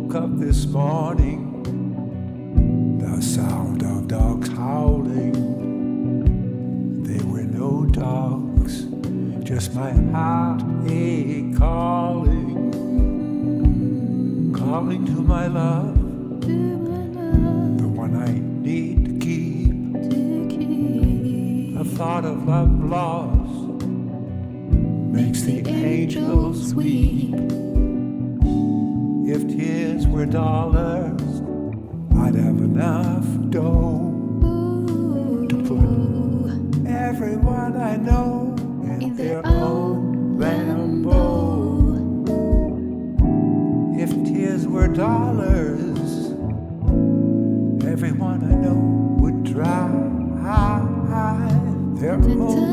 woke up this morning, the sound of dogs howling. There were no dogs, just my heartache calling, calling to my love, the one I need to keep. The thought of love lost makes the angels weep. If tears were dollars, I'd have enough dough to put everyone I know in their own Lambo. If tears were dollars, everyone I know would drive their own